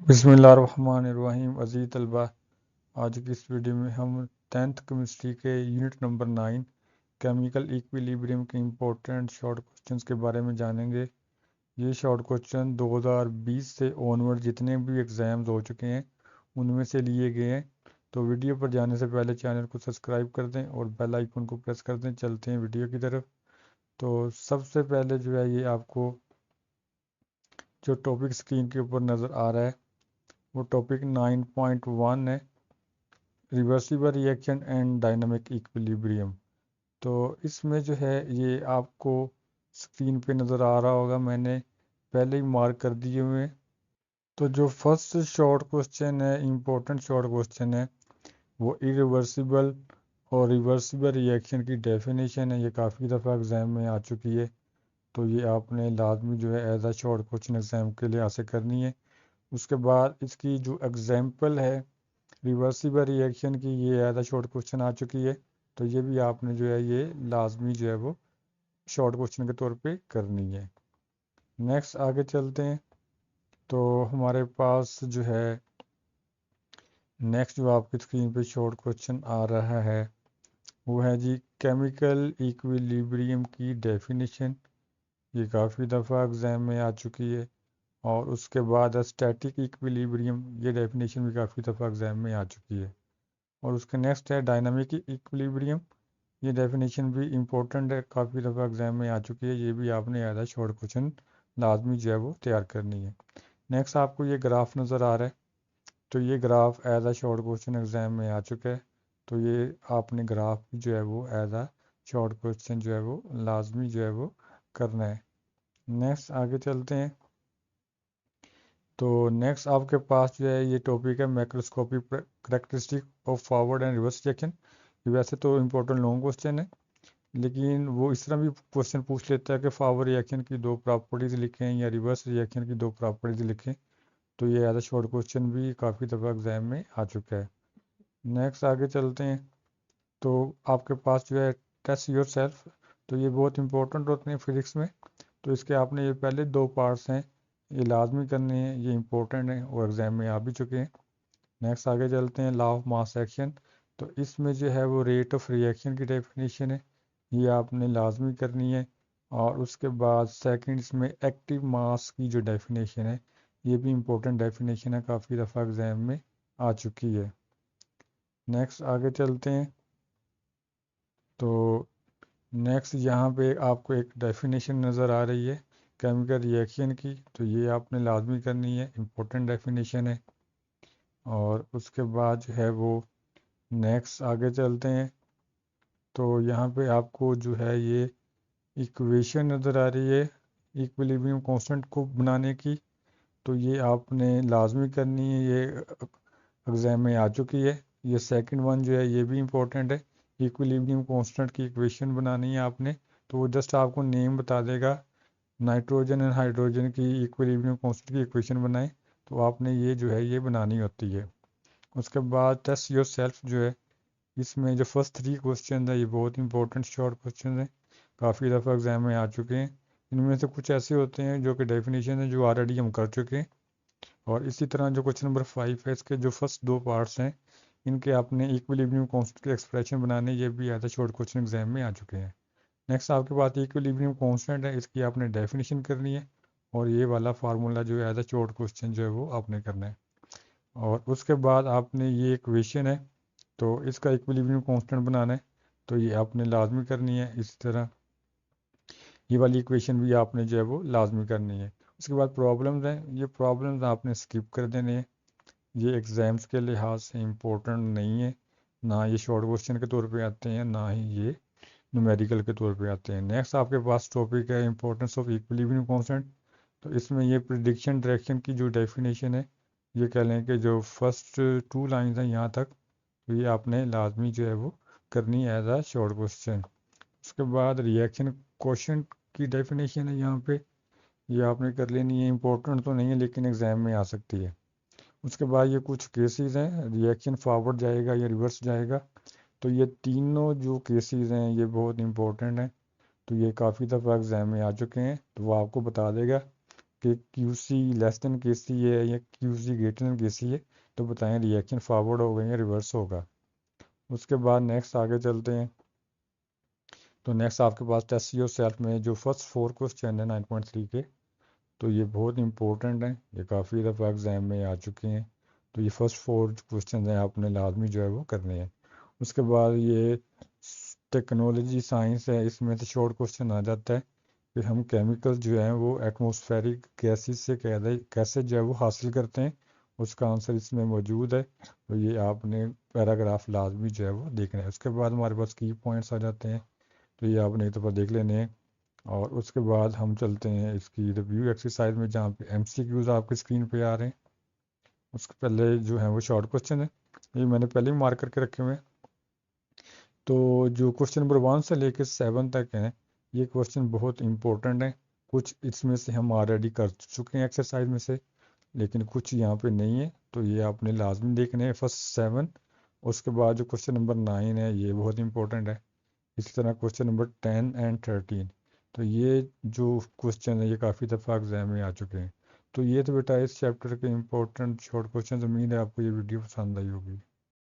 बिस्मिल्लाहिर्रहमानिर्रहीम। अज़ीज़ तलबा, आज की इस वीडियो में हम 10th केमिस्ट्री के यूनिट नंबर 9 केमिकल इक्विलिब्रियम के इम्पोर्टेंट शॉर्ट क्वेश्चंस के बारे में जानेंगे। ये शॉर्ट क्वेश्चन 2020 से ऑनवर्ड जितने भी एग्ज़ाम्स हो चुके हैं उनमें से लिए गए हैं। तो वीडियो पर जाने से पहले चैनल को सब्सक्राइब कर दें और बेल आइकन को प्रेस कर दें। चलते हैं वीडियो की तरफ। तो सबसे पहले जो है ये आपको जो टॉपिक स्क्रीन के ऊपर नज़र आ रहा है वो टॉपिक 9.1 है, reversible reaction and dynamic equilibrium. तो इसमें जो है ये आपको स्क्रीन पे नज़र आ रहा होगा, मैंने पहले ही मार्क कर दिए हुए हैं। तो जो फर्स्ट शॉर्ट क्वेश्चन है, इम्पोर्टेंट शॉर्ट क्वेश्चन है, वो इरिवर्सिबल और रिवर्सिबल रिएक्शन की डेफिनेशन है। ये काफ़ी दफ़ा एग्ज़ाम में आ चुकी है, तो ये आपने लाजमी जो है एज आ शॉर्ट क्वेश्चन एग्ज़ाम के लिए हासिल करनी है। उसके बाद इसकी जो एग्जाम्पल है रिवर्सिबल रिएक्शन की, ये एज आ शॉर्ट क्वेश्चन आ चुकी है, तो ये भी आपने जो है ये लाजमी जो है वो शॉर्ट क्वेश्चन के तौर पे करनी है। नेक्स्ट आगे चलते हैं। तो हमारे पास जो है नेक्स्ट जो आपकी स्क्रीन पे शॉर्ट क्वेश्चन आ रहा है वो है जी केमिकल इक्विलिब्रियम की डेफिनेशन। ये काफ़ी दफ़ा एग्ज़ाम में आ चुकी है। और उसके बाद स्टैटिक इक्विलिब्रियम, ये डेफिनेशन भी काफ़ी दफ़ा एग्ज़ाम में आ चुकी है। और उसके नेक्स्ट है डायनामिक इक्विलिब्रियम। ये डेफिनेशन भी इम्पोर्टेंट है, काफ़ी दफ़ा एग्ज़ाम में आ चुकी है। ये भी आपने एज आ शॉर्ट क्वेश्चन लाजमी जो है वो तैयार करनी है। नेक्स्ट आपको ये ग्राफ नज़र आ रहा है, तो ये ग्राफ एज आ शॉर्ट क्वेश्चन एग्ज़ाम में आ चुका है, तो ये आपने ग्राफ जो है वो एज आ शॉर्ट क्वेश्चन जो है वो लाजमी जो है वो करना है। नेक्स्ट आगे चलते हैं। तो नेक्स्ट आपके पास जो है ये टॉपिक है macroscopic characteristic of forward and reverse reaction. ये वैसे तो इम्पोर्टेंट लॉन्ग क्वेश्चन है, लेकिन वो इस तरह भी क्वेश्चन पूछ लेता है कि फॉरवर्ड रिएक्शन की दो प्रॉपर्टीज़ लिखें या रिवर्स रिएक्शन की दो प्रॉपर्टीज़ लिखें। तो ये एज अ शॉर्ट क्वेश्चन भी काफ़ी दफ़ा एग्जाम में आ चुका है। नेक्स्ट आगे चलते हैं। तो आपके पास जो है टेस्ट योर सेल्फ, तो ये बहुत इंपॉर्टेंट होते हैं फिजिक्स में। तो इसके आपने ये पहले दो पार्ट्स हैं, ये लाजमी करने हैं, ये इंपॉर्टेंट है और एग्ज़ाम में आ भी चुके हैं। नेक्स्ट आगे चलते हैं लॉ ऑफ मास एक्शन। तो इसमें जो है वो रेट ऑफ रिएक्शन की डेफिनेशन है, ये आपने लाजमी करनी है। और उसके बाद सेकंड इसमें एक्टिव मास की जो डेफिनेशन है, ये भी इम्पोर्टेंट डेफिनेशन है, काफ़ी दफ़ा एग्ज़ाम में आ चुकी है। नेक्स्ट आगे चलते हैं। तो नेक्स्ट यहाँ पे आपको एक डेफिनेशन नज़र आ रही है केमिकल रिएक्शन की, तो ये आपने लाजमी करनी है, इम्पोर्टेंट डेफिनेशन है। और उसके बाद जो है वो नेक्स्ट आगे चलते हैं। तो यहाँ पे आपको जो है ये इक्वेशन नज़र आ रही है इक्विलिब्रियम कांस्टेंट को बनाने की, तो ये आपने लाजमी करनी है, ये एग्ज़ाम में आ चुकी है। ये सेकंड वन जो है ये भी इम्पोर्टेंट है, इक्विलिब्रियम कांस्टेंट की इक्वेशन बनानी है आपने। तो वो जस्ट आपको नेम बता देगा, नाइट्रोजन एंड हाइड्रोजन की इक्विलिब्रियम कांस्टेंट की इक्वेशन बनाएं, तो आपने ये जो है ये बनानी होती है। उसके बाद टेस्ट योर सेल्फ जो है, इसमें जो फर्स्ट थ्री क्वेश्चन है ये बहुत इंपॉर्टेंट शॉर्ट क्वेश्चन है, काफ़ी दफ़ा एग्जाम में आ चुके हैं। इनमें से कुछ ऐसे होते हैं जो कि डेफिनेशन है जो ऑलरेडी हम कर चुके हैं। और इसी तरह जो क्वेश्चन नंबर 5 है, इसके जो फर्स्ट दो पार्ट्स हैं इनके आपने इक्विलिब्रियम कांस्टेंट के एक्सप्रेशन बनाने, ये भी एज आ शॉर्ट क्वेश्चन एग्जाम में आ चुके हैं। नेक्स्ट आपके पास इक्विलिब्रियम कांस्टेंट है, इसकी आपने डेफिनेशन करनी है और ये वाला फार्मूला जो है एज आ शॉर्ट क्वेश्चन जो है वो आपने करना है। और उसके बाद आपने ये इक्वेशन है, तो इसका इक्विलिब्रियम कांस्टेंट बनाना है, तो ये आपने लाजमी करनी है। इसी तरह ये वाली इक्वेशन भी आपने जो है वो लाजमी करनी है। उसके बाद प्रॉब्लम्स हैं, ये प्रॉब्लम्स आपने स्किप कर देने हैं, ये एग्ज़ाम्स के लिहाज से इम्पोर्टेंट नहीं है, ना ये शॉर्ट क्वेश्चन के तौर पे आते हैं, ना ही ये न्यूमेरिकल के तौर पे आते हैं। नेक्स्ट आपके पास टॉपिक है इंपॉर्टेंस ऑफ इक्विलिब्रियम कांस्टेंट। तो इसमें ये प्रिडिक्शन डायरेक्शन की जो डेफिनेशन है, ये कह लें कि जो फर्स्ट टू लाइंस हैं यहाँ तक, तो ये आपने लाजमी जो है वो करनी है एज आ शॉर्ट क्वेश्चन। उसके बाद रिएक्शन क्वेश्चन की डेफिनेशन है यहाँ पे, ये आपने कर लेनी है, इंपॉर्टेंट तो नहीं है लेकिन एग्जाम में आ सकती है। उसके बाद ये कुछ केसेस हैं, रिएक्शन फॉरवर्ड जाएगा या रिवर्स जाएगा, तो ये तीनों जो केसेस हैं ये बहुत इंपॉर्टेंट हैं। तो ये काफ़ी दफ़ा एग्जाम में आ चुके हैं, तो वो आपको बता देगा कि क्यू सी लेस देन के सी है या क्यू सी ग्रेटर देन के सी है, तो बताएं रिएक्शन फॉरवर्ड होगा या रिवर्स होगा। उसके बाद नेक्स्ट आगे चलते हैं। तो नेक्स्ट आपके पास टेस्ट योर सेल्फ में जो फर्स्ट 4 क्वेश्चन है 9.3 के, तो ये बहुत इंपॉर्टेंट हैं, ये काफ़ी दफ़ा एग्ज़ाम में आ चुके हैं। तो ये फर्स्ट 4 क्वेश्चन हैं, आपने लाजमी जो है वो करने हैं। उसके बाद ये टेक्नोलॉजी साइंस है, इसमें तो शॉर्ट क्वेश्चन आ जाता है कि हम केमिकल जो है वो एटमॉस्फेरिक गैसेस से कैसे जो है वो हासिल करते हैं, उसका आंसर इसमें मौजूद है। तो ये आपने पैराग्राफ लाजमी जो है वो देखना है। उसके बाद हमारे पास की पॉइंट्स आ जाते हैं, तो ये आपने एक दफ़ा देख लेने हैं। और उसके बाद हम चलते हैं इसकी रिव्यू एक्सरसाइज में, जहाँ पे एमसीक्यूज आपकी स्क्रीन पे आ रहे हैं। उसके पहले जो है वो शॉर्ट क्वेश्चन है, ये मैंने पहले ही मार्क करके रखे हुए हैं। तो जो क्वेश्चन नंबर 1 से लेकर 7 तक हैं, ये क्वेश्चन बहुत इंपॉर्टेंट हैं। कुछ इसमें से हम ऑलरेडी कर चुके हैं एक्सरसाइज में से, लेकिन कुछ यहाँ पे नहीं है, तो ये आपने लाजमी देखने हैं फर्स्ट 7। उसके बाद जो क्वेश्चन नंबर 9 है, ये बहुत इंपॉर्टेंट है। इसी तरह क्वेश्चन नंबर 10 एंड 13, तो ये जो क्वेश्चन है ये काफ़ी दफ़ा एग्जाम में आ चुके हैं। तो ये तो बेटा इस चैप्टर के इंपॉर्टेंट शॉर्ट क्वेश्चन। उम्मीद है आपको ये वीडियो पसंद आई होगी।